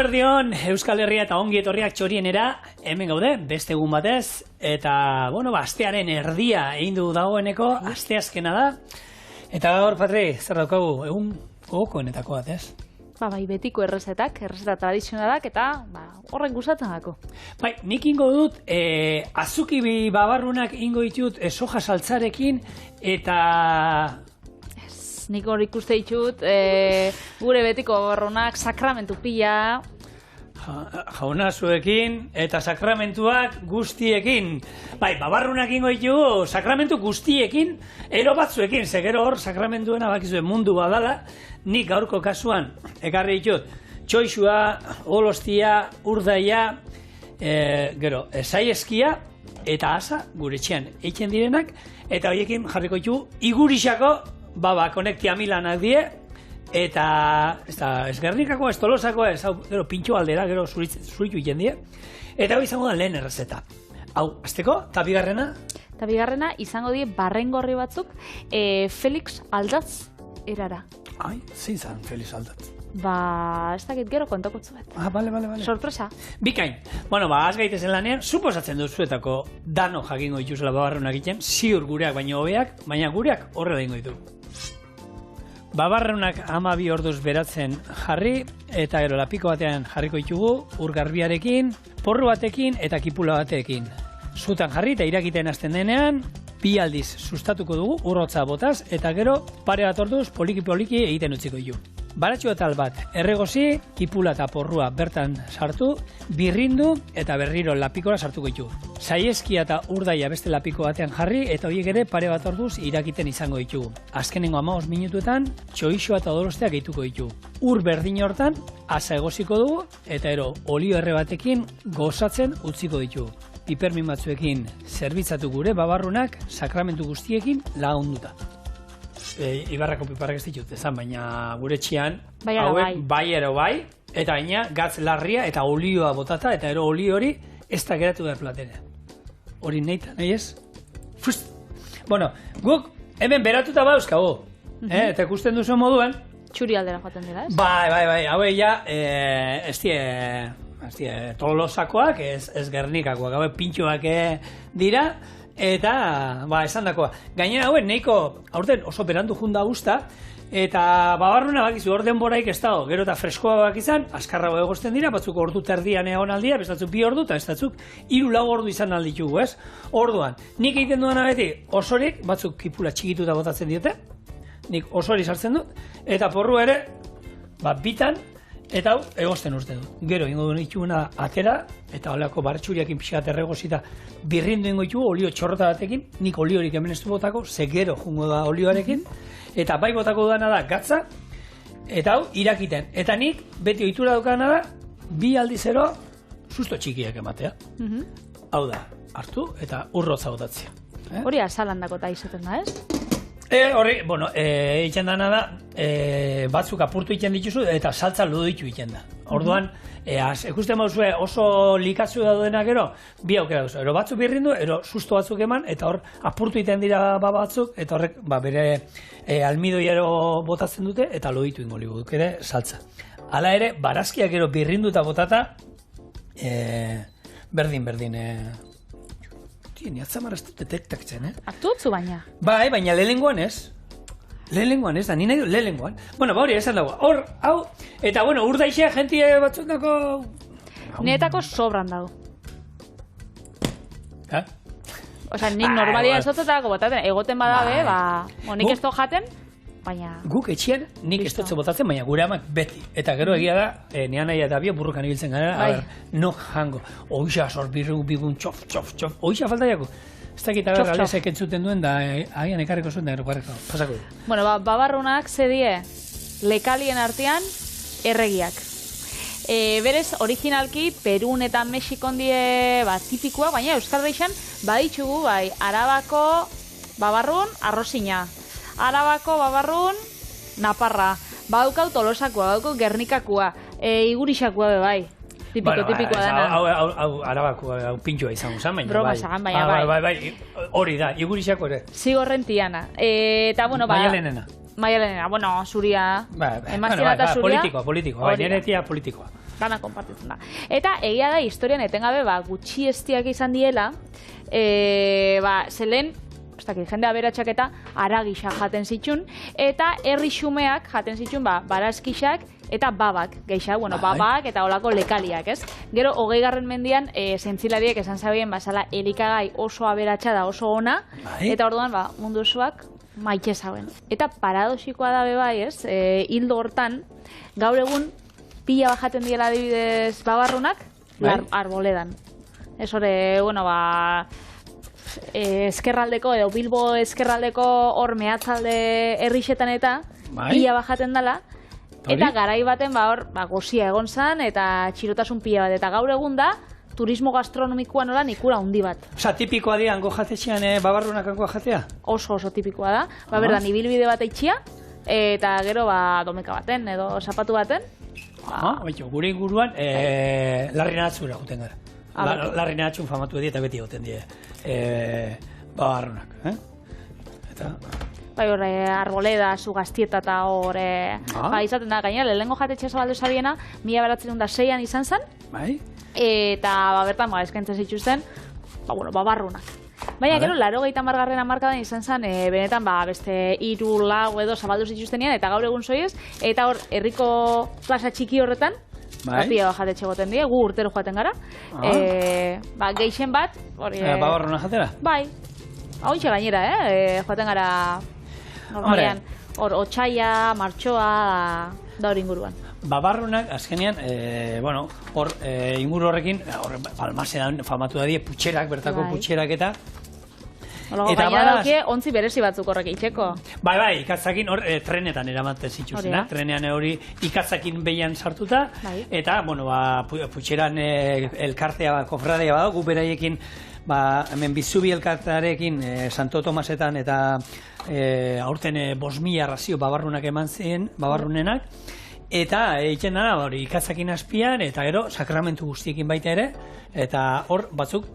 Eguerdion, Euskal Herria eta ongi etorriak txorienera, hemen gaude, beste egun batez, eta, astearen erdia egin du dagoeneko, asteazkena da, eta gaur, Patri, zer daukagu, egun gogokoenetako bat, ez? Bai, betiko errezeta tradizionalak, eta horren gustatzen dako. Bai, nik ingo dut, azuki babarrunak ingo ditut soja saltzarekin, eta... Nik hor ikuste ditut, gure betiko babarrunak sakramentu pila. Jaunazuekin eta sakramentuak guztiekin. Bai, babarrunak ingo ditugu sakramentu guztiekin, ero batzuekin, gero hor sakramentuena bakizue mundu badala, nik gaurko kasuan ekarri ditut txoixua, olostia, urdaia, gero, saieskia eta asa gure etxean eitzen direnak, eta horiekin jarriko ditugu igurixako baba konektia milanak die, eta ez Gernikako, ez Tolosako, ez gero pintxo aldera, gero zuritu ikendie, eta hau izango da lehen errezeta. Hau, azteko, eta bigarrena? Eta bigarrena izango die barrengorri batzuk Felix Aldatz erara. Ai, zein zan Felix Aldatz? Ez dakit gero kontako zuet. Bale. Sorpresa. Bikain. Az gaitezen lanean, suposatzen duzuetako dano jakingo dituzela babarrunak egiten, ziur gureak baino hobeak, baina gureak horrela ingo ditu. Babarrunak 12 orduz beratzen jarri, eta gero lapiko batean jarriko ditugu, ur garbiarekin, porru batekin eta kipula batekin. Zutan jarri eta irakiten hasten denean, 2 aldiz sustatuko dugu, urrotza botaz, eta gero pare bat orduz poliki-poliki egiten utziko ditu. Baratxo etal bat erregozi, kipula eta porrua bertan sartu, birrindu eta berriro lapikora sartuko ditu. Saieskia eta urdaia beste lapiko batean jarri eta horiek ere pare bat orduz irakiten izango ditugu. Azkenengo 15 minutuetan, txoixoa eta odolosteak gehituko ditu. Ur berdin hortan, asa egoziko dugu eta ero olio erre batekin gozatzen utziko ditugu. Pipermin batzuekin zerbitzatu gure babarrunak sakramentu guztiekin lagunduta. Ibarrako piparrak ez ditut, ezan, baina gure txian, hauek bai, eta baina gatz larria eta olioa botata, eta ero olio hori ez da geratu behar platene. Hori nahi ez? Fust! Bueno, guk hemen beratuta bauzkago, eta ikusten duzu moduen. Txuri aldera joaten dira, ez? Bai, hauek ja, ez die Tolosakoak, ez Gernikakoak, hauek pintxoak dira, eta, esan dakoa. Gainera hauen, nahiko, aurten oso berandu junda usta, eta babarruna bakizu, orden boraik ez dago, gero eta freskoa bak izan, askarrago egosten dira, batzuk ordu terdian egon aldia, bestatzuk 2 ordu, eta bestatzuk 3-4 ordu izan alditugu, ez? Orduan, nik egiten duena beti, osorik, batzuk kipula txikituta botatzen diote, nik osori sartzen dut, eta porru ere, bitan, eta hau, egosten uste du. Gero, ingo duen itxuguna atera, eta oleako bartxuriakin pixat erregozita birrindu ingo itxugu, olio txorrota batekin, nik oliorik hemen ez du botako, ze gero jungo da olioarekin, eta bai botako duana da gatza, eta hau, irakiten. Eta nik, beti ohitura daukana da, 2 aldizero, susto txikiak ematea. Hau da, hartu, eta urrotza botatzea. Hori asalandako eta izaten da, ez? Horri, egiten dana da, batzuk apurtu egiten dituzu eta saltza ludo ditu egiten da. Orduan, ikusten bauzue oso likatzu daudena gero, 2 aukera duzu. Ero batzuk birrindu, ero susto batzuk eman, eta hor apurtu egiten dira batzuk, eta horrek bere almidoiero botatzen dute, eta ludo ditu ingo ligu duk ere saltza. Hala ere, barazkiak gero birrindu eta botata, berdin, ni atzamar ez dut detektatzen, Aktu utzu baina? Bai, baina lehenengoan ez. Lehenengoan ez da, ni nahi du lehenengoan. Hori esan dago. Hor, hau, eta urdaixea jentie batzutako... Netako sobran dago. Ha? Osa, nik normalia esotetako botaten, egoten badabe, nik ez to jaten, baina... Guk etxean nik ez dutze botatzen, baina gure amak beti. Eta gero egia da, nean nahi eta burrukan ibiltzen gara, no jango. Oixa, sor bigun, txof, oixa falta jako. Ez dakit aber galezek entzuten duen, da agian ekarriko zuen, da erokarriko. Pasako du. Bueno, babarrunak zedie lekalien artean erregiak. Berez, originalki, Perun eta Mexikon die tipikoak, baina Euskal Herrian baditzugu, Arabako babarrun arrozina. Arabako babarrun naparra. Badukau Tolosakoa, badukau Gernikakoa, igurixakoa bai. Tipikoa dena. Hau Arabako pintxoa izango zen, baina broma zagan, baina bai. Hori da, igurixako ere. Zigorren tiana. Eta, Maialenena. Maialenena, zuria. Emazioa eta zuria. Politikoa. Nire tia politikoa. dana konpartitzen da. Eta egia da historian etengabe gutxi estiak izan diela, zelen jende aberatsak eta aragisa jaten zitun, eta herri xumeak jaten zitun barazkixak eta babak, geisha, babak eta olako lekaliak, ez? Gero, 20. mendian, zentzilariek esan zabien, zala elikagai oso aberatsa da oso ona, eta orduan, mundu osoak maite zauen. Eta paradoxikoa da bebai, ez? Hildo hortan, gaur egun, pila bajaten diela adibidez babarrunak, arboledan. Ez hori, eskerraldeko edo Bilbo eskerraldeko hor mehatzalde herrixetan eta pila bajaten dela, eta garai baten gozia egon zan eta txirotasun pila bat, eta gaur egun da turismo gastronomikoa nola nikura handi bat. Osa, tipikoa di hango jatetxean babarrunak hango jatea? Oso tipikoa da, berdan ibilbide bat eitxia, eta gero domeka baten edo zapatu baten. Gure inguruan larrinatzura guten gara. Larrinatzun famatu edo eta beti goten die babarrunak. Horre, arboleda, Sugaztieta eta horre... izaten da, gainera, lehenengo jatetxea Zabaldu Sabiena, 1906an izan zen, eta bertan eskaintzen zituzten, babarrunak. Baina, gero, 80. hamarkadan izan zen, benetan, beste 3, 4 edo zabaldu zituztenean, eta gaur egun zoiez, eta hor, herriko plaza txiki horretan, pila jatetxe goten die, gu urtero joaten gara, geixen bat... Babarrunak jatera? Bai, hau intxe gainera, joaten gara... Normalean, hor, otxaia, martxoa, da hori inguruan. Babarrunak, azkenean, hor, inguru horrekin, Balmasean famatu da die, putxerak, bertako putxerak eta... Gainera daukie, ontzi berezi batzuk horrek itxeko. Bai, ikatzakin hor trenetan eramaten zituzten, trenean hori ikatzakin behian sartuta, eta, putxeran elkartea, kofradea bada, gu beraiekin, hemen Bizubi elkartearekin, Santo Tomasetan eta aurten 5.000 razio babarrunak eman ziren, babarrunenak, eta egiten da, ikatzakin azpian, eta gero, sakramentu guztiekin baita ere, eta hor batzuk,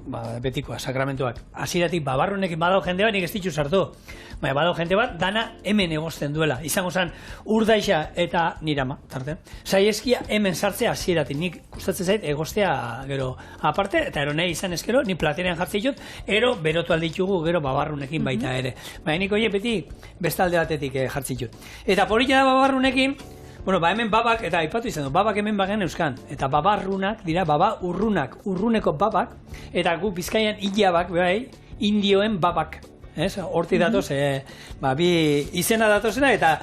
betikoa, sakramentuak. Hasieratik babarrunekin badao jende bat, nik ez ditu sartu. Badao jende bat, dana hemen egozten duela. Izango zen, Urdaixa eta Nirama, tarten. Saieskia hemen sartzea hasieratik, nik gustatzen zait egoztea gero aparte, eta ero nahi izan ezkero, ni platerean jartzen ditut, ero berotu alditugu gero babarrunekin baita ere. Nik hori beti bestalde batetik jartzen ditut. Eta polita da babarrunekin, hemen babak, eta aipatu izan du, babak hemen bagen euskan, eta babarrunak dira, urrunak, urruneko babak, eta gu Bizkaian ilabak, indioen babak, horti datoz, bi izena datozena, eta,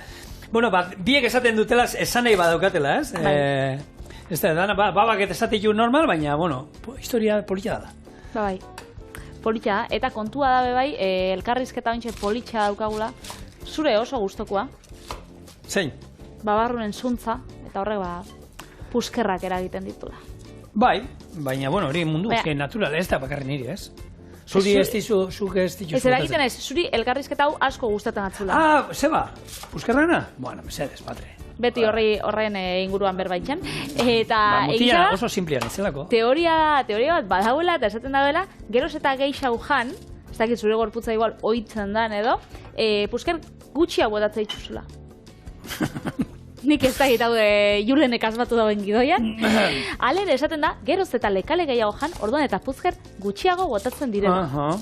biek esaten dutela, esan nahi badaukatela, ez da, babak eta esatik normal, baina, historia politxa da. Bai, politxa, eta kontua da, bai, elkarrizketa ontsa politxa daukagula, zure oso gustokoa. Zein? Babarrunen zuntza, eta horrek puskerrak eragiten ditula. Bai, baina, hori mundu, natural, ez da bakarri niri, ez? Zuri ez dizu, zuk ez dizu. Ez eragiten ez, zuri elkarrizketa hau asko gustatzen atzula. Zeba, puskerrana? Mesedez, patre. Beti horren inguruan berbaitzen. Eta mutia oso simplian izelako. Teoria bat badauela, eta esaten dauela, geroz eta geisha ujan, ez dakit zure gorputza igual oitzen dan edo, pusker gutxia botatzea itxuzula. Nik ez da hau julenek asmatu dauen gidoian. Alere esaten da, geroz eta lekale gehiago jan, orduan eta puzker gutxiago botatzen direla.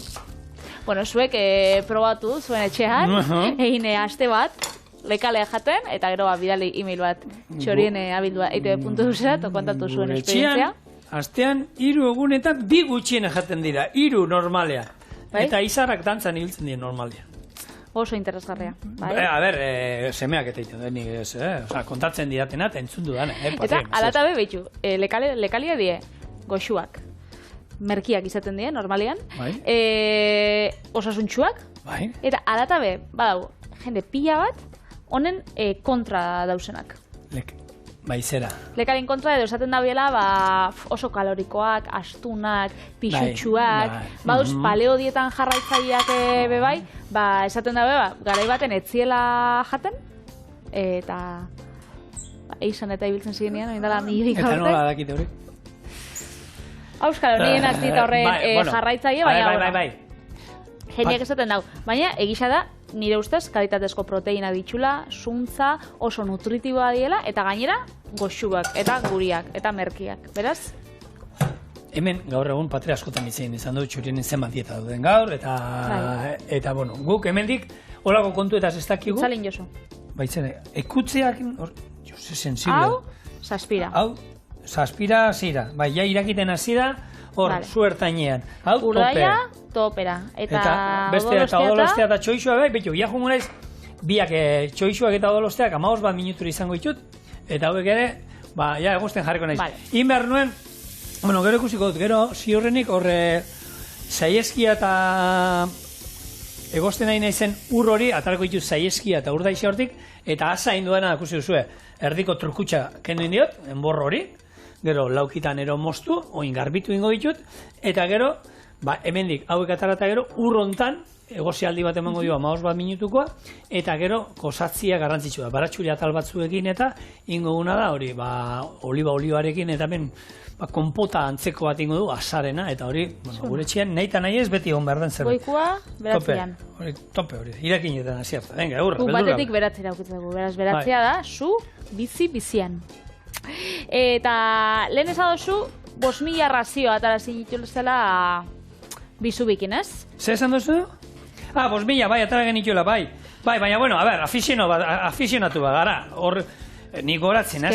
Zuek probatu zuen etxean, egin aste bat, lekalea jaten, eta gero bidali e-mail bat txorien abildua eitb.eusera, kontatu zuen esperientzia. Astean, 3 egunetan, 2 gutxien jaten dira, 3 normalea. Eta izarrak dantzan ibiltzen dira normalea. Oso interesgarria. A ber, semeak eta iten kontatzen didatena eta entzun dudan. Eta alatabe behitxu, lekalia die goxuak, merkiak izaten die, normalean, osasuntxuak, eta alatabe, badau, jende pila bat, honen kontra dausenak. Zera. Lekalien kontra edo esaten da biela oso kalorikoak, astunak, pixutxuak, baduz paleodietan jarraitzaileak bebai, esaten da garai baten etziela jaten, eta eixan eta ibiltzen zirenean, oindala milik haute. Eta nola dakite hori? Auskal horien aztita horren jarraitzaile, baina bai. jendeak esaten dau. Baina egisa da, nire ustez, kalitatezko proteina ditxula, zuntza, oso nutritiboa diela, eta gainera, goxubak, eta guriak, eta merkiak. Beraz? Hemen gaur egun patria askotan itzein izan du txurinen zenbat dieta duden gaur, eta bueno, guk hemendik holako kontuetaz ez dakigu. Itzalin Josu. Baitzene, ekutzeak, jose sensible. Hau, saspira. Hau, saspira zira. Bai, ja irakiten hasi da, hor, zuertainean. Hau, urdaia, topera. Eta odolostea eta txoixua, bai, betu, ja jungo naiz, biak txoixuak eta odolosteak 15 minutura izango ditut, eta hauek ere, ba, ja, egosten jarriko naiz. Inber nuen, bueno, gero ikusiko dut, gero ziurrenik horre zaieskia eta egosten nahi naizen ur hori, atarako ditut zaieskia eta urdaixe hortik, eta asa induena ikusi duzue, erdiko trukutxa kendu diot, enborro hori, gero laukitan ero moztu, oin garbitu ingo ditut, eta gero, ba, hemendik hauek atarata gero, ur hontan, egozialdi bat emango dio 15 minutukoa, eta gero kosatzia garrantzitsua, baratxuri atal batzuekin eta ingo guna da hori, ba, olibarekin eta ben, ba, konpota antzeko bat ingo du, azarena, eta hori, bueno, gure txian, nahi eta nahi ez beti egon behar den zerbait. Goikua, beratzean. Tope hori, irakinetan azierta. Venga, aurra, beldurra. Batetik beratzera aukitzeko, beraz, beratzea da, zu, bizian. Eta, lehen esadozu, 5.000 razio atarazi dituzela bizubikin, ez? Zer esan duzu? 5.000, bai, atara genituela, bai. Bai, baina, bueno, a ber, afizionatu bat, gara, hor, nik goratzen, ez?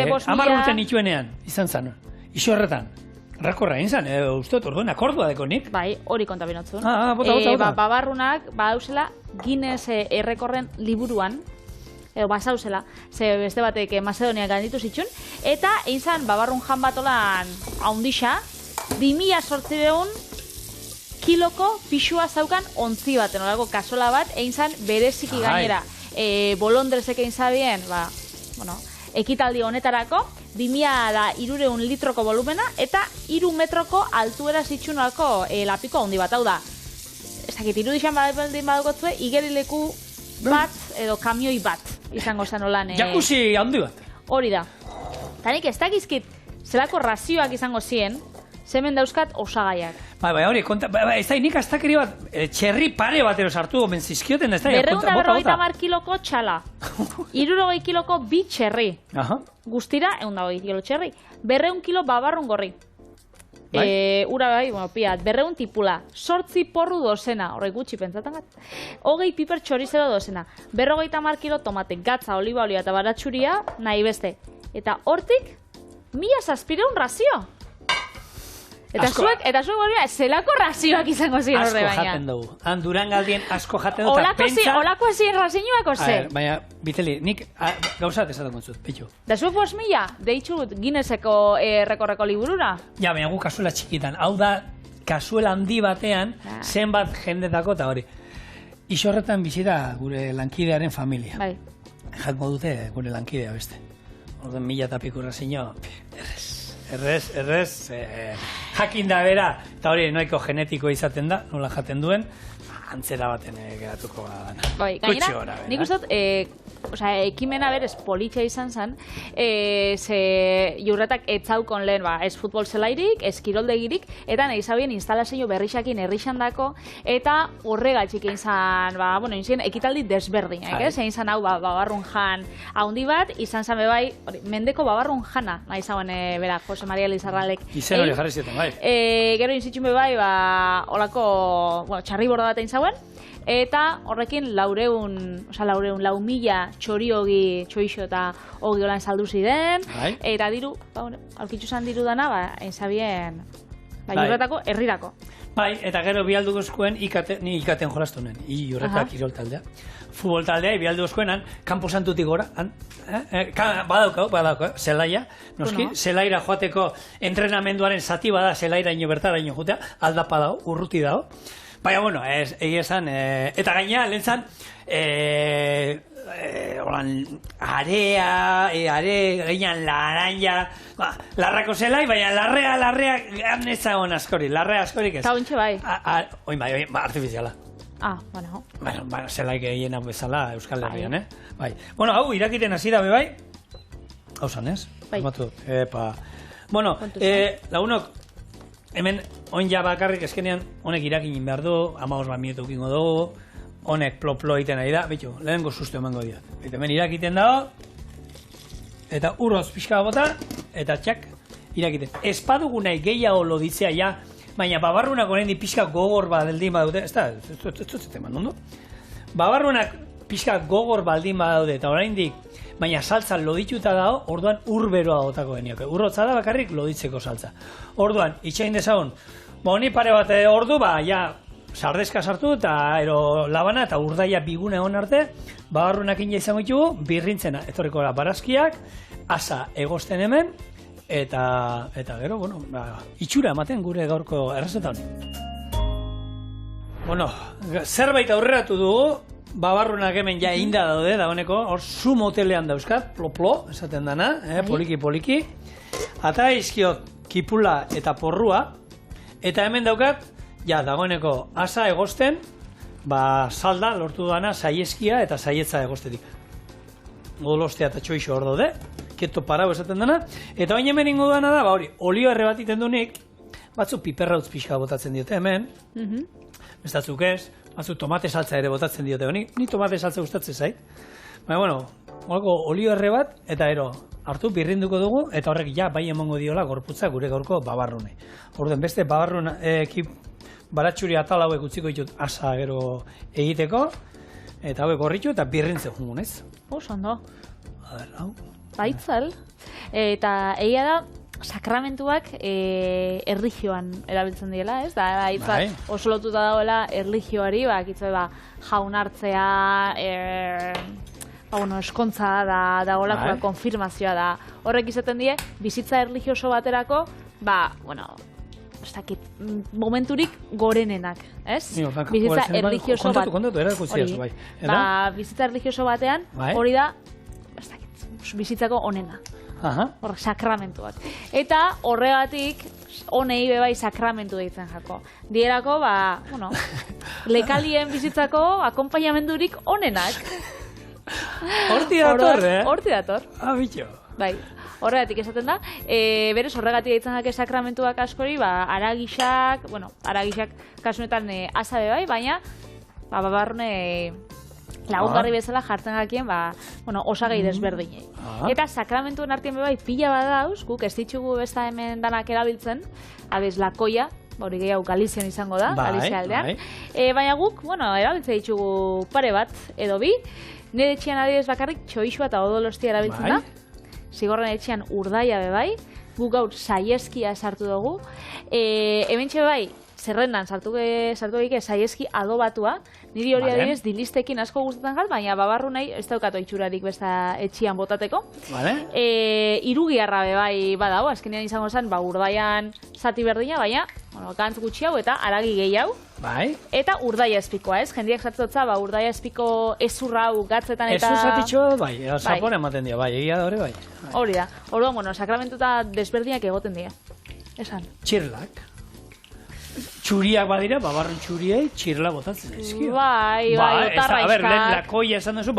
10 urte nituenean, izan zan, iso horretan. Rakorra izan, uste, orduen akordua deko nik. Bai, hori konta binotzun. Bota. Babarrunak, badauzela, Guinness errekorren liburuan, edo basauzela, ze beste batek Macedonia ganditu zitxun, eta izan babarrun jan batolan haundixa, 2008 kiloko pixua zaukan ontzi baten, olako kasola bat, egin zan bereziki gainera. Bolondrezek egin zabien, ba, bueno, ekitaldi honetarako, 2003 litroko volumena, eta 3 metroko altuera zitxunako lapiko handi bat, hau da. Ez dakit, irudixan baldin badukotzue, igerileku bat, edo kamioi bat, izango zen olan. Jakuzi handi bat. Hori da. Tanik ez dakizkit, zelako razioak izango ziren, zemen dauzkat osagaiak. Bai, hori, ez da, nik astakeri bat, txerri pare bat sartu gomen zizkioten, ez da, 250 kiloko txala, 60 kiloko bi txerri, guztira, 120 kilo txerri, 200 kilo babarrun gorri. Ura bai, bueno, piat, 200 tipula, 8 porru dozena, horrek gutxi pentsatan gat, 20 piper txorizero dozena, 250 kilo tomate, gatza, oliba olia eta baratxuria, nahi beste. Eta hortik, 1.000 razio. Eta zuek bolbia, zelako razioak izango ziren horre baina. Asko jaten dugu. Durangaldien asko jaten dugu. Olako ezien razioak oze? Baina, Biteli, nik gauzat esaten gontzut, petxu. Da zuek 5.000, deitxut Guinnesseko rekorreko liburura? Ja, baina gu kasuela txikitan. Hau da, kasuela handi batean, zenbat jendetako eta hori. Isorretan bizita gure lankidearen familia. Bai. Jatmo dute gure lankidea beste. Orden 1.000 eta piku razio, Errez, jakin da bera, eta hori noiko genetiko izaten da, nola jaten duen, antzera baten geratuko da. Bai, gainera, nik uste dut, ekimena berez politxa izan zen, ze jurretak etzaukon lehen, ez futbol zelairik, ez kiroldegirik, eta nahi zabien instalazio berrixakin errixandako, eta horregatxik izan, izan ekitaldi desberdinak, egin zan hau babarrun jan haundi bat, izan zan bebai, mendeko babarrun jana, nahi zauen bera, Jose Maria Lizarralek. Izen hori jarri zieten, bai. Gero inzitxun bebai, olako, txarri borda bat egin zauen, eta horrekin 4.000 txoriogi, txoixo eta hogi olan saldu ziren, eta diru, aurkitzu zan diru dana, egin zabien, jurretako herrirako. Bai, eta gero bialduko eskuen, ni ikaten jolastu nuen, jurretak kirol taldea. Futbol taldea, bialduko eskuenan, kanpo santutik gora, badauko, zelaia, noski, zelaira joateko entrenamenduaren zati bada, zelaira ino bertara ino jutea, aldapa dago, urruti dago. Baina, bueno, egia esan, eta gaina, lehen zan, gainan laranja, larrako zelai, baina larrea, ganetza hon askori, larrea askorik ez. Eta ontsi bai? Oin bai, artifiziala. Bueno. Bueno, zelai gehien hau bezala Euskal Herrian, Bai. Bueno, hau, irakiten hasi da, bai? Hau zan, ez? Bai. Bueno, lagunok, hemen, oin ja bakarrik eskenean, honek irakinin behar du, 15 minutu kingo dugu, honek plo-plo egiten ari da, bitu, lehenengo susto emango diot. Eta hemen irakiten dago, eta urroz pixka bota, eta txak, irakiten. Ez badugu nahi gehiago loditzea, ja, baina babarrunak oraindik pixka gogor baldin badute, ez da, ez eman, ondo? Babarrunak pixka gogor baldin badaude, eta oraindik, baina saltza lodituta dago, orduan urberoa gotako genioke. Urrotza da bakarrik loditzeko saltza. Orduan, itxain dezagun, honi pare bat ordu, ja, sardezka sartu eta labana eta urdaia bigune hon arte, babarrunak ina izango ditugu, birrintzena, etorriko da barazkiak, asa egosten hemen, eta gero, bueno, itxura ematen gure gaurko errezeta honi. Bueno, zerbait aurreratu dugu, babarrunak hemen ja inda daude, dagoeneko, hor zu motelean dauzkat, plo-plo, esaten dana, poliki-poliki, eta izkiot kipula eta porrua, eta hemen daukat, ja, dagoeneko asa egosten, salda lortu dana saieskia eta saietza egostetik. Golostea eta txoixo hor daude, keto parau esaten dana, eta baina hemen ingo dana da, hori, olio erre bat iten dunik, batzu piperrautz pixka botatzen diote hemen, bestatzuk ez, batzu tomate saltza ere botatzen diote honi, ni tomate saltza gustatzen zait. Baina, bueno, olio erre bat, eta hartu birrinduko dugu, eta horrek ja bai emango diola gorputza gure gaurko babarrunei. Orduan, beste babarrun baratxuri atal hauek utziko ditut asa gero egiteko, eta hauek horritu eta birrintzen jungun, ez? Oso ondo. Hau. Baitzal. Eta egia da, sakramentuak erlijioan erabiltzen diela, ez? Da, oso lotuta dagoela erlijioari, jaun hartzea, eskontza da olakoa konfirmazioa da. Horrek izaten die, bizitza erlijioso baterako, momenturik gorenenak, ez? Bizitza erlijioso bat. Bizitza erlijioso batean, hori da, bizitzako onena. Hor, sakramentuak. Eta horregatik, honei bebai sakramentu deitzen jako. Dierako, lekalien bizitzako akompainamendurik onenak. Horti dator, Horti dator. Bitxo. Bai. Horregatik esaten da, berez horregatik deitzen jake sakramentuak askori, aragisak kasunetan asa bebai, baina babarrune lagungarri bezala jartzen jakien, osagai desberdinei. Eta sakramentuen artien bebai pila badauz, guk ez ditugu besta hemen danak erabiltzen, adez lakoia, hori gehiago Galizian izango da, Galizia aldean. Baina guk, erabiltzen ditugu pare bat edo bi, nire etxean adibidez bakarrik txoixua eta odolostia erabiltzen da. Zigorren etxean urdaia bebai, guk gaur saieskia sartu dugu. Hementxe bebai, zerrendan sartu egike saieski adobatua, niri hori adibidez dilistekin asko gustatzen jat, baina babarru nahi ez daukat oitxurarik besta etxian botateko. Irugiarra bebai badago, azkenean izango zen, urdaian zati berdina, baina gantz gutxi hau eta haragi gehi hau. Eta urdaia espikoa, ez? Jendiak sartzotza, urdaia espiko ezurra hau gatzetan eta... Ezur zatitxo, zapore ematen dira, egia da hori, bai. Hori da. Orduan, sakramentuta desberdinak egoten dira. Esan. Txirlak. Txuriak badira, babarrun txuriei, txirla botatzen ezkio. Otarraizkak. A ber, lakoia esan duzu,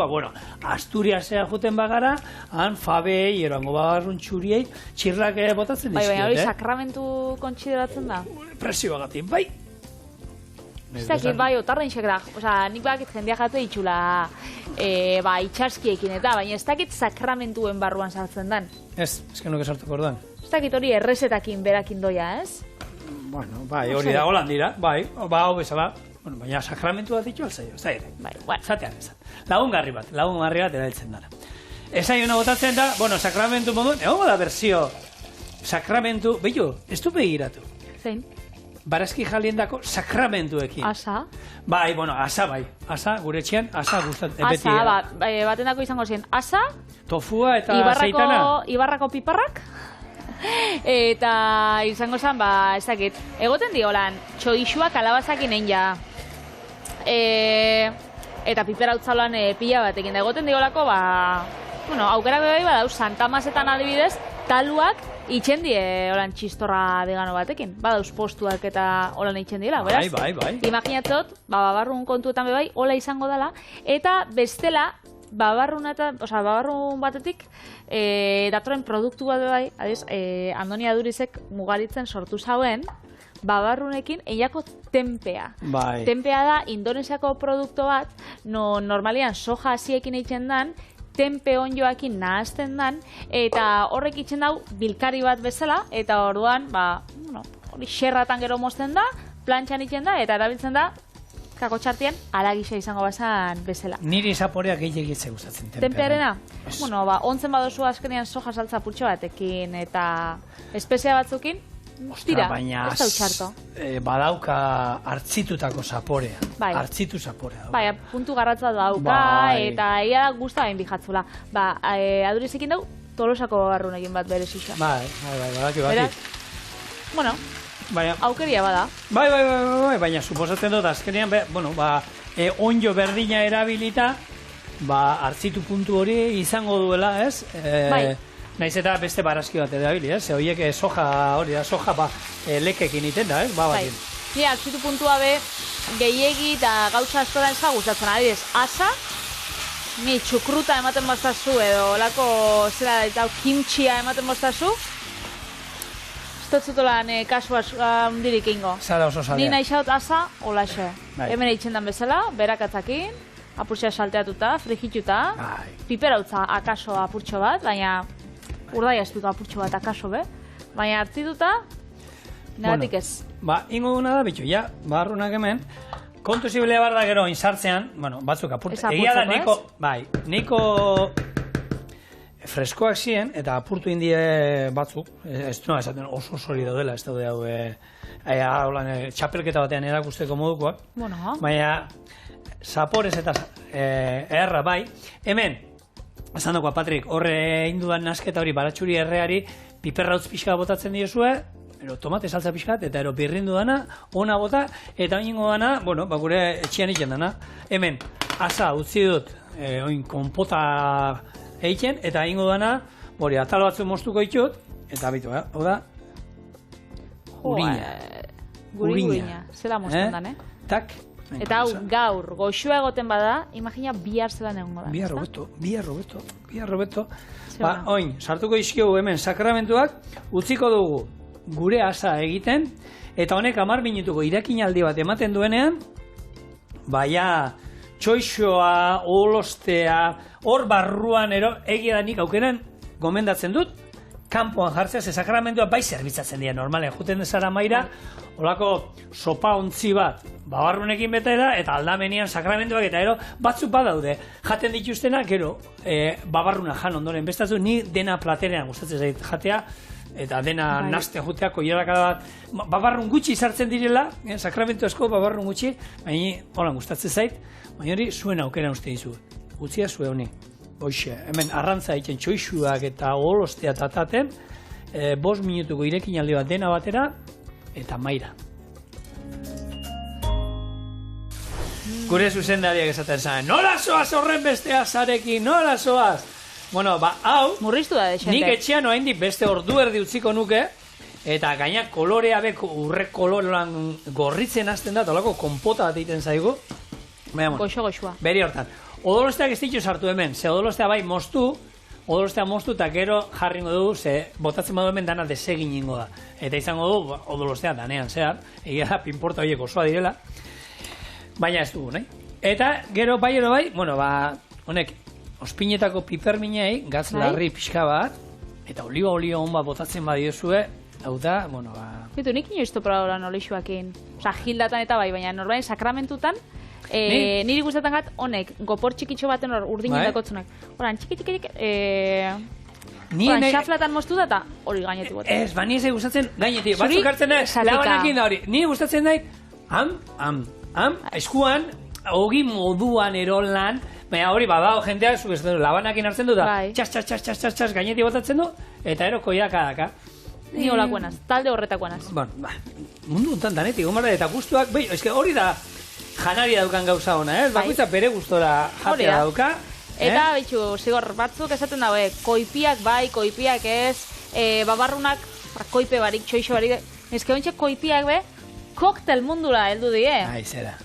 Asturiasea juten bagara, han fabei, eroango babarrun txuriei, txirlak botatzen ezkio. Baina hori sakramentu kontsideratzen da? Presio bagatik, bai. Ez dakit, otarrainxek da. Nik bakit jendeak jatu ditxula itxaskiekin eta, baina ez dakit sakramentuen barruan sartzen dan. Ez nuke sartuko orduan. Ez dakit hori errezetakin berakin doia, ez? Bueno, hori da holan dira, hau bezala, baina sakramentu bat ditu alzaio, ez da ere. Zatean ezan. Lagungarri bat erabiltzen dara. Ez da hona botatzen da, sakramentu moduen, egon da berzio, sakramentu, ez du begiratu. Zein? Barazki jaliendako sakramentuekin. Asa? Asa bai. Asa, gure etxean, asa gustatzen. Asa, batendako izango zen, asa, tofua eta zeitana. Ibarrako piparrak, eta izango zen, ez dakit, egoten diolan, txoixua kalabazakin egin ja. Eta piperautzalan pila batekin da egoten diolako, aukera bebai badau, Santa Masetan adibidez, taluak itxen die holan txistorra vegano batekin. Badauz postuak eta holan itxen diela, beraz? Bai. Imaginatzot, babarrun kontuetan bebai, hola izango dela, eta bestela, babarrun batetik, datorren produktu bat bebai, Andoni Adurizek mugaritzen sortu zauen, babarrunekin eiako tempea. Bai. Tempea da Indonesiako produktu bat, no normalian soja hasiekin egiten dan, tempe onjoakin nahazten dan, eta horrek itzen dau bilkari bat bezala, eta orduan, hori xerratan gero mozten da, plantxan itzen da, eta erabiltzen da, kako txartian, alagisa izango bazan bezala. Niri zaporeak gehiagitzea gustatzen tempearena. Ontzen badozu azkenean soja saltza putxo batekin, eta espezia batzukin, tira, ez da utxarto. Badauka hartzitutako zaporea. Bai. Hartzitu zaporea. Bai, puntu garratza dauka, eta ia guzta hain bijatzula. Adurizekin dau, Tolosako barrunekin bat bere zixa. Bai, badaki. Bueno, aukeria bada. Bai, baina suposatzen dut azkenean, onjo berdina erabilita, hartzitu puntu hori izango duela, ez? Bai. Naiz eta beste barazki bat erabili, ez? Horiek soja hori da, soja lekekin iten da, ez? Bai. Ni hartzitu puntua be, gehiegi eta gautza askotan ez da gustatzen, adibidez, asa, ni txukruta ematen bastazu, edo lako zera eta kimtxia ematen bastazu, Totzutolan kasu handirik ingo. Zara oso zalea. Ni nahi xaut asa, olaxe. Bai. Hemen eitzen dan bezala, berakatzakin, apurtxea salteatuta, frigituta, piperautza akaso apurtxo bat, baina urdai ez dut apurtxo bat akaso be, baina hartzituta, negatik ez. Ingo duna da, bitxu, barrunak hemen, kontu zibilea bar da gero insartzean, batzuk apurtu. Egia da, niko freskoak ziren, eta apurtu indie batzuk, ez du esaten oso solido dela, ez daude hau, txapelketa batean erakusteko modukoak, baina zaporez eta erra bai, hemen, esan dagoa, Patrik, horre indudan nasketa hori baratxuri erreari, piperrautz pixka botatzen diozue, tomate saltza pixkat, eta birrindu dana, ona bota, eta oingo dana, gure etxian iken dana, hemen, asa utzi dut, konpota eiken, eta ingo dana, atal batzu moztuko ditut, eta bitu, hau da, Gurina. Zela mozten dan, Tak. Eta hau, gaur, goxua egoten bada, imagina bihar zelan egongo da. Bihar robeto. Oin, sartuko izkiogu hemen sakramentuak, utziko dugu gure asa egiten, eta honek 10 minutuko irakinaldi bat ematen duenean, txoixoa, olostea, hor barruan egia da nik aukeran gomendatzen dut, kanpoan jartzea, ze sakramentua bai zerbitzatzen dira normalen, juten dezara maira, holako sopa ontzi bat, babarrunekin betera, eta aldamenian sakramentuak, eta batzuk badaude, jaten dituztenak, babarruna jan ondoren, bestatu ni dena platerean gustatzen zait jatea, eta dena naste jutea, koierakada bat, babarrun gutxi sartzen direla, sakramentu asko babarrun gutxi, baina holan gustatzen zait, baina hori zuen aukera uste dizu. Utzia zue honi. Hoxe, hemen arrantza egiten txoixuak eta olostea tataten, 5 minutuko irekinaldi bat dena batera, eta maira. Gure zuzendariak esaten zen, nola zoaz horren beste azarekin, nola zoaz? Hau, murriztu da desente. Nik etxean oraindik beste ordu erdi utziko nuke, eta gaina kolorea urre kolorean gorritzen hasten da, tolako konpota bat egiten zaigu. Goxo-goxua. Beri hortan. Odolosteak ez ditu sartu hemen, ze odolostea bai moztu, eta gero jarringo dugu, ze botatzen badu hemen dana desegin ingo da. Eta izango du odolostea danean zehar, egia da pinporta horiek osoa direla, baina ez dugu, nahi? Eta gero bai, honek, ospinetako piperminei, gaz larri pixka bat, eta oliba hon bat botatzen badiozue, hau da, Bitu, nik inoiztu probadoran olixuakin. Osa, gildatan eta bai, baina normalen sakramentutan, niri gustatzen gat, honek, gopor txikitxo baten hor urdinen dakotzunak. Horan, txiki, xaflatan moztu da eta hori gainetik bote. Ez, ni ez gustatzen gainetik. Batzuk hartzen da, labanakin da hori. Niri gustatzen da, eskuan, hogi moduan erolan, baina hori badao jendeak, labanakin hartzen du da, txas, gainetik botatzen du, eta koiakadaka. Ni holakoenaz, talde horretakoenaz. Mundu ontan danetik, eta gustuak, hori da, janari daukan gauza ona, bakoitza bere gustora jatea dauka. Eta, zigor, batzuk esaten daue, koipiak bai, koipiak ez, babarrunak, koipe barik, txoixo barik, ezke ontsa koipiak be, koktel mundura heldu die. Zera.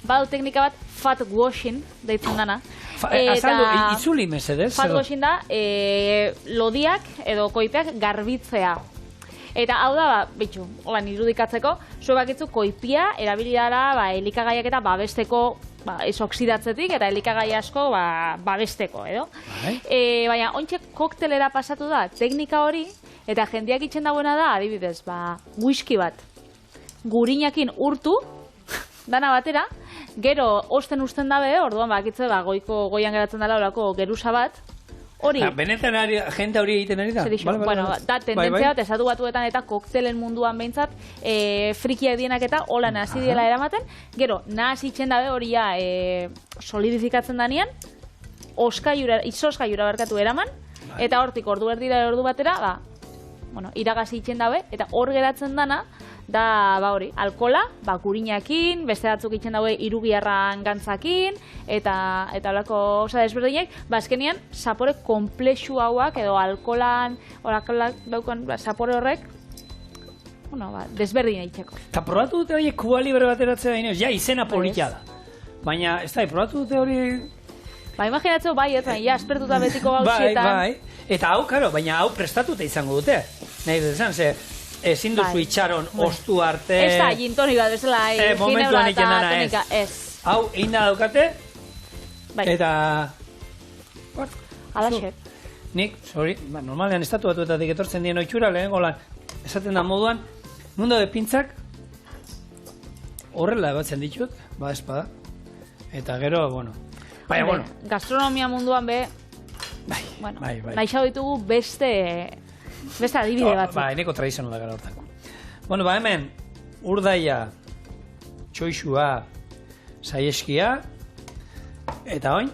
Badu teknika bat, fat washing, deitzen dana. Azaldu, itzuli mesedez. Fat washing da, lodiak edo koipeak garbitzea. Eta hau da, bitxu, holan irudikatzeko, zue bakitzu koipia erabilidara elikagaiak eta babesteko ez oksidatzetik eta elikagai asko babesteko, edo? Baina, ontsa koktelera pasatu da teknika hori, eta jendeak itxen dagoena da, adibidez, whisky bat, gurinakin urtu, dana batera, gero osten usten dabe, orduan bakitze, goian geratzen dela olako geruza bat, hori... Benetan jente hori egiten ari da? Bueno, da tendentzia bat, esatu batuetan eta koktelen munduan behintzat, frikiak dienak eta hola nazi diela eramaten, gero, nazi itxen dabe hori solidifikatzen danean, izoskaiura barkatu eraman, eta hortik ordu erdira ordu batera, iragazi itxen dabe, eta hor geratzen dana, da hori, alkola, gurinakin, beste batzuk itxen daue irubiarran gantzakin, eta olako desberdinek, azkenean, zapore komplexu hauak, edo alkolan, daukan zapore horrek, desberdina itxeko. Eta probatu dute hori Kuba Libre bateratzea dainez, izena polita da. Baina, ez da, probatu dute hori... Imaginatzeo, aspertuta betiko gauzietan. Bai. Eta hau, karo, baina hau prestatuta izango dute. Nahi dut esan, ezin duzu itxaron ostu arte... Ez da, gintoni bat, bezala, momentuan iken dana, ez. Hau, egin da daukate, eta... Alaxe. Nik, normalean estatu batuetatik etortzen dien oitxura, lehen golan, esaten da moduan, mundo de pintzak, horrela batzen ditut, espada, eta gero, gastronomia munduan naixau ditugu beste adibide batzuk. Eneko tradizionala gara hortako. Hemen, urdaia, txoixua, saieskia, eta oin,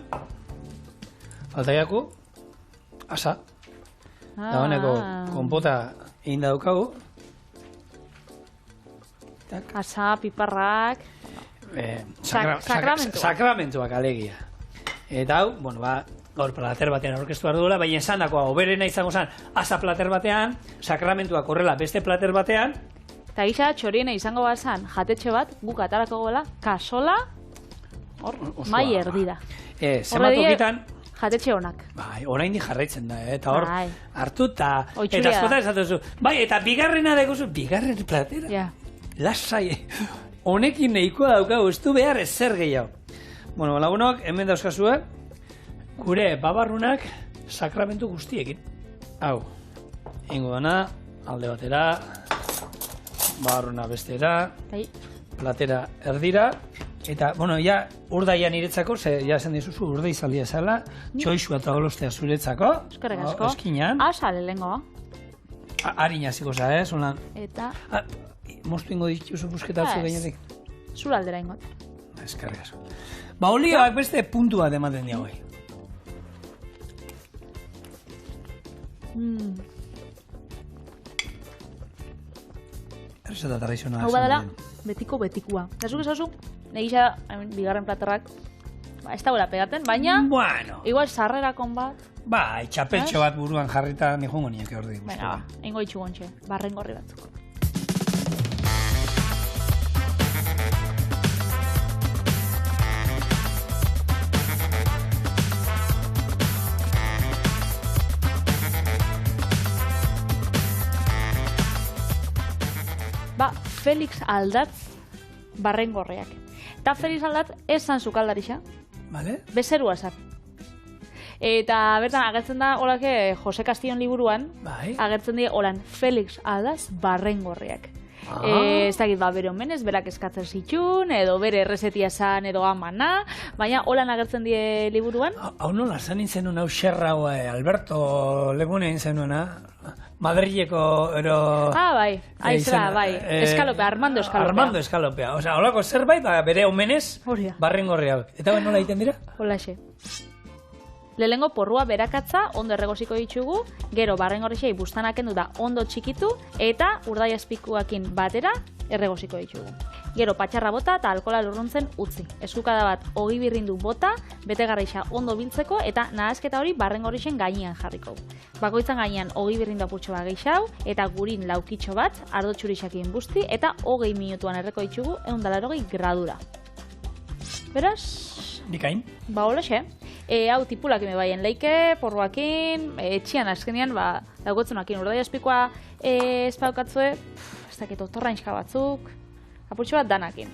faltaiako, asa. Da honeko, konpota egin daukagu. Asa, piparrak... Sakramentuak alegia. Eta hau, gaur plater batean aurkeztu behar duela, baina esan dakoa, oberena izango zen, asa plater batean, sakramentuak horrela beste plater batean. Eta gisa, txoriena izango bazan, jatetxe bat, guk atarako gola, kasola, mai erdira. Zematokitan... Jatetxe honak. Orain di jarraitzen da, eta hor, hartu eta askotan esatu zu. Eta bigarrena deguzu, bigarren platera. Lasai, honekin nahikoa daukagu, ez du behar ezer gehiago. Lagunok, hemen dauzkazuak, gure babarrunak sakramentu guztiekin. Hau, ingo dana, alde batera, babarruna bestera, platera erdira, eta, urdaian iretzako, esan dizuzu, urdai zaldia zela, txoixua eta golostea zuretzako. Eskerrik asko. Eskinan. Asale lehenko. Harina ziko za, zolan. Eta... Moztu ingo dituzu busketatzu gainetik. Zura aldera ingot. Eskerrik asko. Olioak beste puntu bat ematen diago. Erzeta tradizionala. Hau badala, betikua. Zazuk esazu, negisa, bigarren platerrak, ez dagoela pegaten, baina, igual sarrerakon bat. Txapeltxo bat buruan jarrita nihongo niak ordi. Baina, ingo itxu gontxe, barren gorri batzuk. Felix Aldatz barrengorreak. Eta Felix Aldatz esan zukaldarixa. Bezerua zan. Eta bertan agertzen da olake Jose Castillon liburuan, agertzen dira olan Felix Aldatz barrengorreak. Ez dakit, bere omenez, berak eskatzen zitxun, edo bere errezetia zan, edo amana, baina holan agertzen die liburuan. Hau nola, zan nintzen hau xerra, Alberto Legune nintzen nuena, Madrileko, ero... aizera, Eskalopea, Armando Eskalopea. Armando Eskalopea, holako zerbait, bere omenez, barrengorriak. Eta nola egiten dira? Holaxe. Lehengo porrua berakatza ondo erregosiko ditugu, gero barrengorrixei bustanak kendu da ondo txikitu eta urdaiazpikuakin batera erregosiko ditugu. Gero patxarra bota eta alkola lurruntzen utzi. Eskukada bat ogi birrindu bota, betegarrixa ondo biltzeko eta nahasketa hori barrengorrixen gainean jarriko. Bakoitzan gainean ogi birrindu apurtxo bat geixau eta gurin laukitxo bat ardo txurixakin busti eta 20 minutuan erreko ditugu 180 gradura. Beraz? Bikain? Holaxe. Hau tipulak ime baien leike, porruakin, etxian azkenean, daugotzunakin urdai aspikoa espaukatzue, ez dakit otorrainska batzuk, apurtxo bat danakin.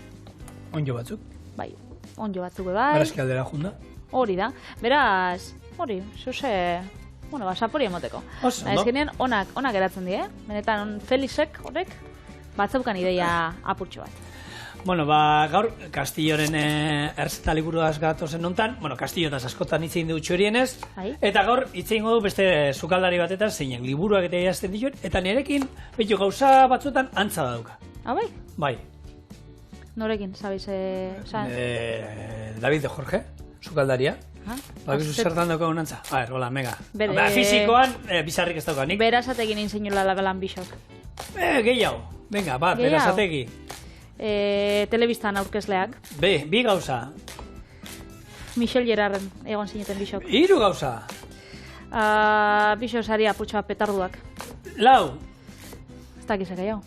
Onjo batzuk. Bai, onjo batzuk bai. Berazki aldera junda. Hori da, beraz, hori, zuse, sapori emoteko. Oso, no? Azkenean onak eratzen die, benetan Felixek horrek batzaukan ideia apurtxo bat. Gaur Castilloren erzeta liburuaz gatozen nontan, Castillotaz askotan hitz egin dut txorienez, eta gaur hitz egin du beste sukaldari batetan zeinek liburuak eta idazten dituen, eta nirekin betu gauza batzuetan antza dauka. Bai? Bai. Norekin, sabiz? David de Jorge, sukaldaria. Bakizu zertan daukagun antza? Hola, mega. Fizikoan, bizarrik ez daukanik. Berazatekin inzeinula labelan bisok. Gehiago. Venga, bat, berazategi. Telebistan aurkezleak. Bi gauza. Michel Gerarren egon zineten bisok. 3 gauza. Bisok saria putxoa petarduak. 4. Ez dakiz gehiago.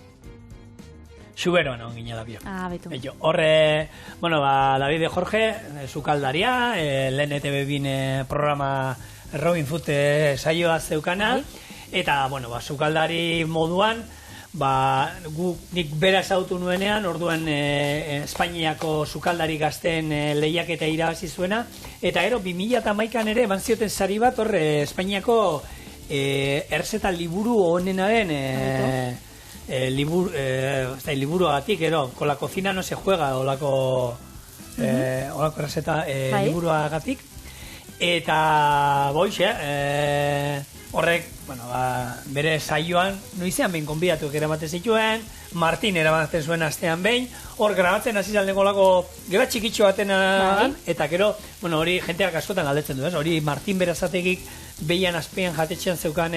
Xuberoan hon gine da bio. Betu. Horre, David de Jorge, sukaldaria, lehen ETV bin programa Robin Food saioa zeukana, eta, sukaldari moduan, nik bera ezautu nuenean, orduan Espainiako sukaldari gazten lehiaketa irabazi zuena, eta gero 2011an ere eman zioten sari bat Espainiako erzeta liburu honenaren liburuagatik, con la cocina no se juega, olako erzeta liburuagatik, eta horrek, bere saioan, noizean behin konbidatuak eramaten zituen, Martin eramaten zuen astean behin, hor grabatzen hasi zaldeko lako gero txikitxo baten, eta gero, hori jenteak askotan galdetzen du, hori Martin Berazategik behian azpean jatetxean zeukan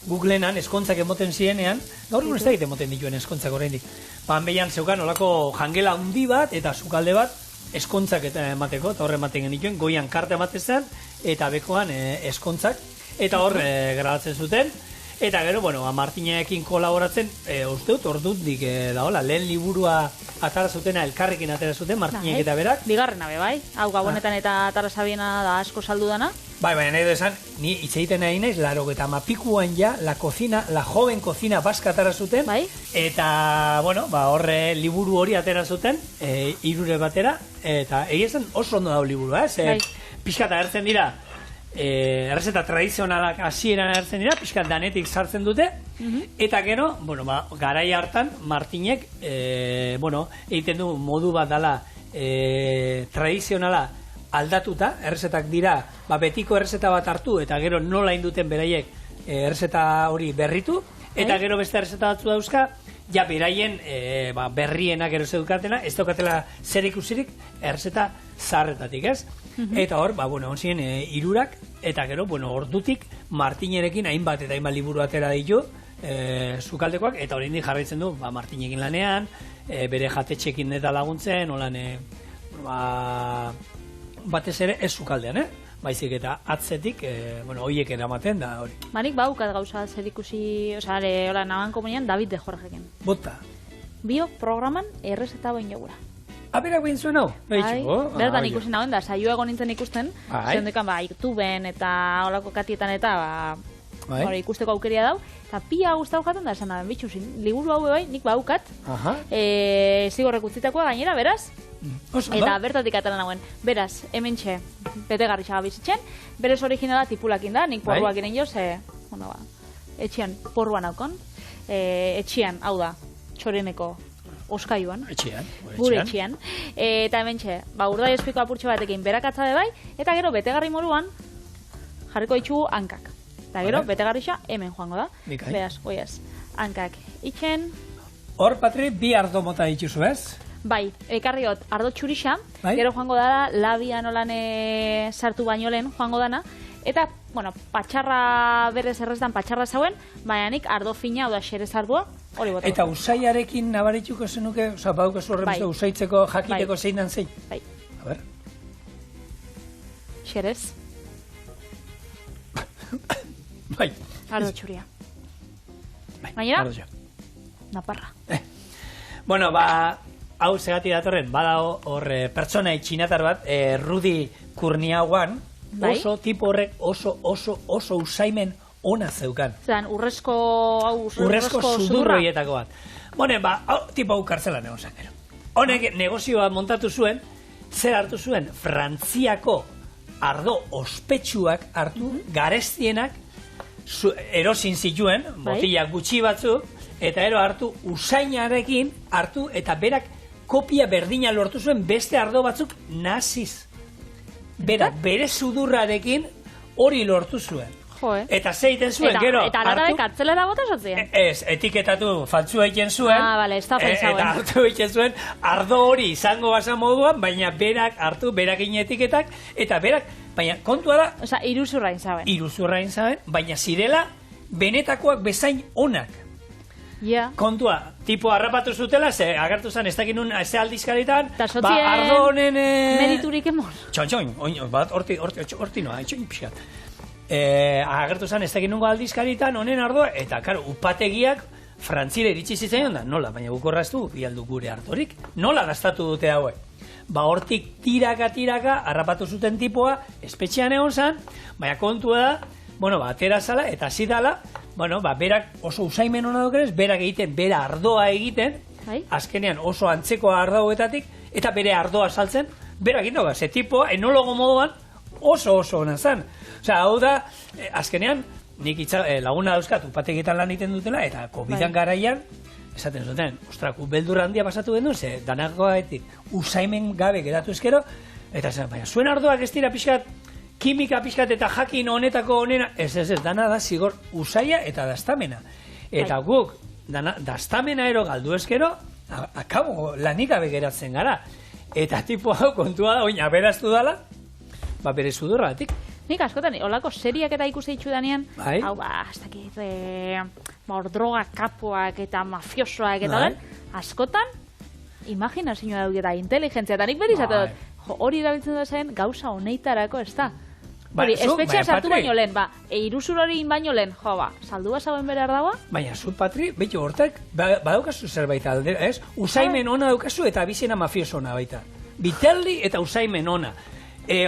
Googlenan eskontzak emoten zienean, gaur egun ez da egiten emoten dituen eskontzak oraindik. Behian zeukan olako jangela handi bat eta sukalde bat eskontzak emateko, eta horre ematen genituen, goian karte ematen eta bekoan eskontzak, eta hor grabatzen zuten, eta gero, Martinekin kolaboratzen, uste dut, ordutdik daola, lehen liburua atara zutena, elkarrekin atara zuten, Martinek eta berak. Bigarrena be, hau gabonetan eta atara sabiena da asko saldu dana. Baina nahi esan, ni hitz egiten nahi naiz, 80 ja, la joven cocina vasca atara zuten, eta, horre liburu hori atera zuten, 3 batera, eta egizan oso ondo dago liburua, pixkata ertzen dira, errezeta tradizionalak hasieran agertzen dira, pixkat danetik sartzen dute, eta gero, garai hartan, Martinek, egiten du modu bat dela tradizionala aldatuta, errezetak dira, betiko errezeta bat hartu, eta gero nola induten beraiek errezeta hori berritu, eta gero beste errezeta batzu dauzka, ja beraien berrienak gero zeukatena, ez daukatela zer ikusirik errezeta zaharretatik, ez? Eta hor, onzien 3, eta gero, ordutik Martinerekin hainbat eta hainbat liburu atera ditu sukaldekoak, eta hori jarraitzen du Martinekin lanean, bere jatetxekin eta laguntzen, holan, batez ere ez sukaldean, baizik eta atzetik, hoiek eramaten da hori. Manik baukat gauza zer ikusi, hola, naban komunian David de Jorgeken. Bota. Bio programan errezeta bain jogura. Berak behin zuen hau? Bertan ikusi nagoen da, saio egon nintzen ikusten, zendekan YouTubeen eta holako katietan eta ikusteko aukeria dau, eta pia guztau jaten da, esan da, bitxuzin, liburu hau bai, nik baukat, zigorrek utzitakoa gainera, beraz, eta bertatik atara nagoen, beraz, hemen txe, betegarri xagabizitzen, berez originala tipulakin da, nik porruak iren jo, etxian porruan haukon, etxian, hau da, txoreneko oskaiuan, gure etxian, eta hemen txe, urdai espiko apurtxo batekin berakatzabe bai, eta gero betegarri moruan jarriko itxugu hankak. Eta gero, betegarrixa hemen joango da. Beraz, oiaz, hankak itxen. Hor, Patri, 2 ardo mota dituzu, ez? Bai, ekarriot ardo txurixa, gero joango dara, labian olan sartu baino lehen joango dana, eta, patxarra berrez erreztan patxarra zauen, baina nik ardo fina, oda xerez ardua, hori bota. Eta usaiarekin nabarituko zenuke, bauko zurren usaitzeko jakiteko zein dan zein? Bai. A ber. Xerez. Bai. Ardo txuria. Gainera? Naparra. Hau segati datorren, bada hor pertsona txinatar bat, Rudi Kurniawan, Bai. tipo horrek oso usaimen ona zeukan. Zeran, urrezko sudurroietako bat. Bueno, tipo hau kartzelan egon zen, gero. Honek negozioa montatu zuen, zer hartu zuen, Frantziako ardo ospetsuak hartu, garestienak, erosin zituen, botila gutxi batzuk, eta ero hartu usainarekin hartu, eta berak kopia berdina lortu zuen beste ardo batzuk naziz. Berak, bere sudurrarekin hori lortu zuen. Eta zeiten zuen, gero... Eta alatabe kartzelera bota zotzien? Ez, etiketatu faltzua egiten zuen. Bale, ez da pentsauen. Eta hartu egiten zuen, ardo hori izango basa moduan, baina berak hartu, berakin etiketak, eta berak, baina kontua da... Osa, iruzurrain zaben. Iruzurrain zaben, baina zirela, benetakoak bezain onak. Ja. Kontua, tipo harrapatu zutela, ze agertu zen, ez dakin nun, ze aldizkaritan, ta sotzien ardo honen... meriturik emon. Txoin, bat, horti noa, txoin pixkat. Agertu zen, ez dakin nungo aldizkaritan, honen ardoa, eta, karo, upategiak Frantzire iritsi zitzaion da, nola, baina gukorraztu, bialdu gure ardorik, nola gastatu dute hauek. Hortik tiraka, harrapatu zuten tipoa, espetxean egon zen, baina kontua da, atera zala, eta hasi dala, berak oso usaimen hona dukenez, berak egiten, bera ardoa egiten, azkenean oso antzeko ardoetatik, eta bere ardoa saltzen, berak egin ze tipoa, enologo moduan, oso hona zen. Osea, hau da, azkenean, nik laguna dauzkat, upategitan lan egiten dutela, eta COVID-an garaian, esaten zuten, ostraku, beldur handia pasatu gendu, ze danakoetik usaimen gabe geratu ezkero, eta zen, baina zuen ardoak ez dira pixkat, kimika pixkat eta jakin honetako honena, ez, dana da zigor usaia eta dastamena. Eta guk, dastamena ero galdu ezkero, akabo lanik gabe geratzen gara. Eta tipo hau kontua da, oin aberaztu dala, bere sudurratik. Nik askotan, olako seriak eta ikusi ditzu danean, hau ez dakit, droga kapoak eta mafiosoak eta askotan, imaginazioa dut eta inteligentzia, eta nik beri izate dut, hori erabiltzen da zen gauza honeitarako, ez da? Hori, espetxea sartu baino lehen, iruzur hori baino lehen, saldu basagoen bere ardagoa? Baina, zu, Patri, behitu hortek, badaukazu zerbait aldera, ez? Usaimen ona daukazu eta abizena mafioso ona baita. Bitelli eta usaimen ona.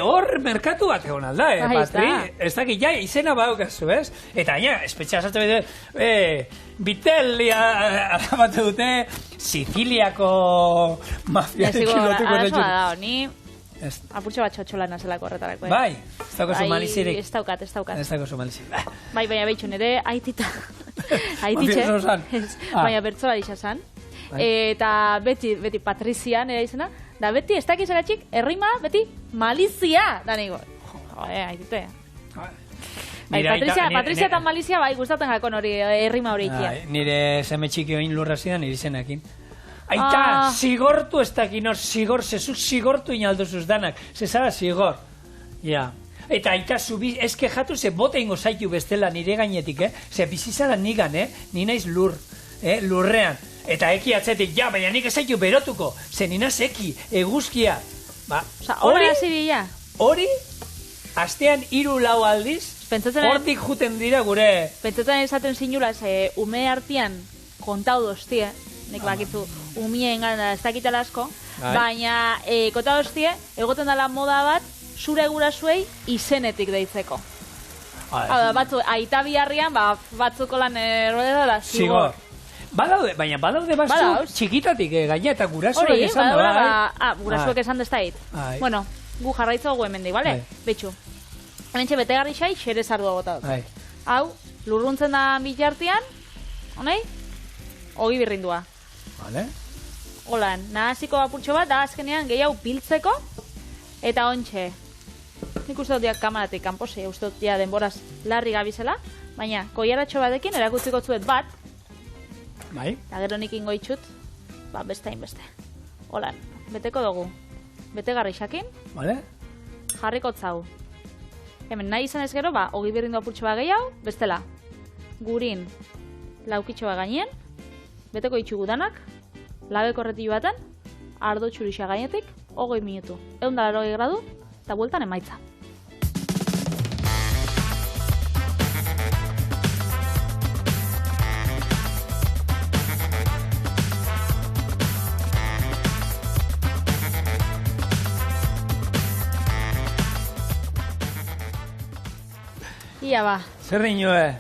Hor merkatu bat egon alda, Patri? Ez dakit, izena badaukazu, ez? Eta, espetxea sartu baita, Bitelli alabatu dute, Siciliako mafiarekin lotuko dut. Arazoa da, ni... Apurtxo bat txotxolan nazelako horretarako. Bai, ez daukazu malizirik. Ez daukat. Ez daukazu malizirik. Bai, baina behitxu, nire aitita. Aititxe. Baina bertzola disa zan. Eta beti Patrizia nire izena. Da beti, ez dakiz egatxik, errima, beti malizia. Da nigo. Aitite. Patrizia eta malizia, bai, gustatzen jakon hori, errima hori ikia. Nire seme txiki oin lurra zidan, nire izenekin. Aita, zigortu ez dakin hor, zezuk zigortu inalduzuz danak, zezara zigor. Ja. Eta aita, ez kejatu ze bote ingo zaitu bestela nire gainetik, ze bizizara nigan, ni naiz lurrean. Eta eki atzetik, baina nik ez zaitu berotuko, ze ninaz eki, eguzkia. Hori, astean 3-4 aldiz, hortik juten dira gure... Pentsatzen esaten zinula, ze ume artean kontau doztie, nik bakitzu umien gana ez dakitela asko, baina kota doztie, egoten dela moda bat, zure gurasuei izenetik deitzeko. Batzu, aita biharrian, batzuko lan errodera da, zigor. Baina badaude batzu txikitatik gaina eta gurasuak esan da. Gurasuak esan da ez da hit. Bueno, gu jarraitzo gu hemendik, bale? Betxu. Hemen txe betegarri xai, xerez ardua gota dut. Hau, lurruntzen da bitartean, honei, ogi birrindua. Vale. Holan, nahaziko apurtxo bat, da azkenean gehiago biltzeko, eta ontxe. Nik uste dut diak kamaratik kanposi, uste dut dia denboraz larri gabizela, baina koiaratxo batekin erakutziko zuet bat, eta gero nik ingo itxut, beste hainbeste. Holan, beteko dugu, betegarri xakin, jarriko tzau. Hemen nahi izan ez gero, ogi birrindu apurtxo bat gehiago, bestela, gurin laukitxo bat gainien, beteko itxugu danak, labeko erretillo baten, ardo txurixa gainetik, 20 minutu. 180 gradu, eta bueltan emaitza. Ia ba. Zer inoe?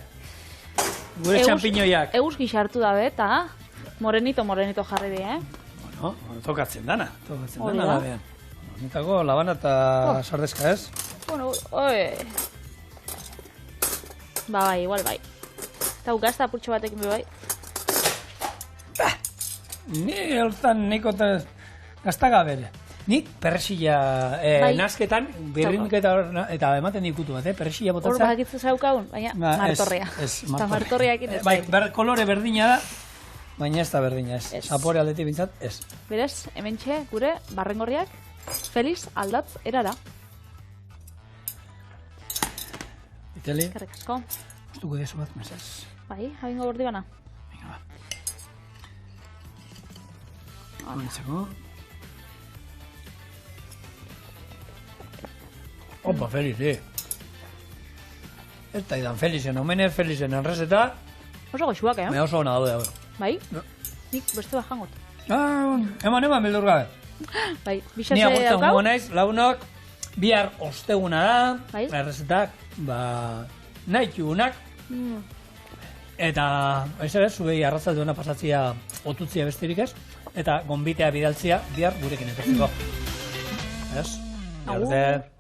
Gure txampiñoiak. Eguzki sartu dabe, eta morenito jarri di, Bueno, tokatzen dana. Hori da. Labean. Nitako labana eta sardezka ez? Bueno, bai, igual bai. Eta gazta apurtxo batekin bai. Ni hortan niko gazta gabere. Nik perresilla nasketan, birrinketa eta ematen dikutu bat, perresilla Hor botatzen. bakitzu zaukagun, baina martorrea. Eta martorreakin ez. Bai, kolore berdina da, baina ez da berdina ez. Zapore aldetik bintzat, ez. Berez, hementxe gure barrengorriak Feliz aldatz erara. Iteli, Eskerrik asko. gustuko dezu bat, mesaz. Bai, jabingo bordi bana. Venga, ba. Gontzeko. Opa, Feliz, Ez da idan Felizen, omenez Felizen enrezeta, Oso goxuak, me oso hona daude, hau. Bai? Nik beste bat jangot. Eman, bildur gabe. Bai, Ni bixatze agurtzen daukau. gongo naiz, launok, bihar osteguna da, Bai. errezetak, nahi txugunak, eta, ez ere, zuei arrazalduena pasatzia otutzia besterik ez, eta gonbitea bidaltzia bihar gurekin etortzeko. Ez? Agur. Arte.